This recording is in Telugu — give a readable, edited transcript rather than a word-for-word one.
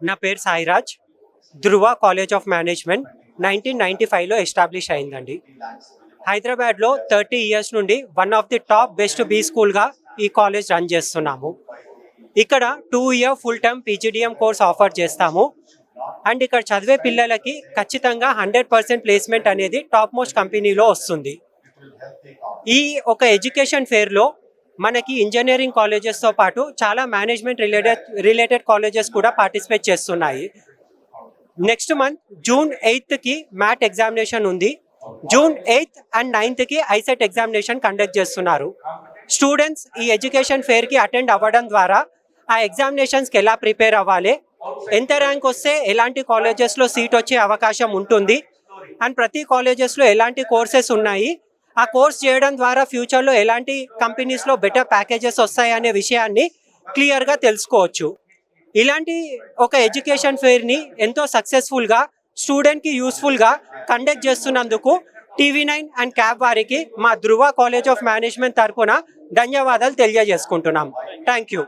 నా పేరు Sairaj. Dhruva college of management 1995లో ఎస్టాబ్లిష్ అయిందండి. హైదరాబాద్లో 30 ఇయర్స్ నుండి one of the top best B స్కూల్గా ఈ కాలేజ్ రన్ చేస్తున్నాము. ఇక్కడ 2 year full time PGDM course offer చేస్తాము. అండ్ ఇక్కడ చదివే పిల్లలకి ఖచ్చితంగా 100% ప్లేస్మెంట్ అనేది టాప్ మోస్ట్ కంపెనీలో వస్తుంది. ఈ ఒక ఎడ్యుకేషన్ ఫేర్లో మనకి ఇంజనీరింగ్ కాలేజెస్తో పాటు చాలా మేనేజ్మెంట్ రిలేటెడ్ కాలేజెస్ కూడా పార్టిసిపేట్ చేస్తున్నాయి. నెక్స్ట్ మంత్ జూన్ 8కి మ్యాట్ ఎగ్జామినేషన్ ఉంది. జూన్ 8 అండ్ 9కి ఐసెట్ ఎగ్జామినేషన్ కండక్ట్ చేస్తున్నారు. స్టూడెంట్స్ ఈ ఎడ్యుకేషన్ ఫేర్కి అటెండ్ అవ్వడం ద్వారా ఆ ఎగ్జామినేషన్స్కి ఎలా ప్రిపేర్ అవ్వాలి, ఎంత ర్యాంక్ వస్తే ఎలాంటి కాలేజెస్లో సీట్ వచ్చే అవకాశం ఉంటుంది, అండ్ ప్రతి కాలేజెస్లో ఎలాంటి కోర్సెస్ ఉన్నాయి, ఆ కోర్స్ చేయడం ద్వారా ఫ్యూచర్లో ఎలాంటి కంపెనీస్లో బెటర్ ప్యాకేజెస్ వస్తాయనే విషయాన్ని క్లియర్గా తెలుసుకోవచ్చు. ఇలాంటి ఒక ఎడ్యుకేషన్ ఫెయిర్ని ఎంతో సక్సెస్ఫుల్గా స్టూడెంట్కి యూస్ఫుల్గా కండక్ట్ చేస్తున్నందుకు TV9 అండ్ క్యాబ్ వారికి మా ధృవ కాలేజ్ ఆఫ్ మేనేజ్మెంట్ తరఫున ధన్యవాదాలు తెలియజేసుకుంటున్నాం. Thank you.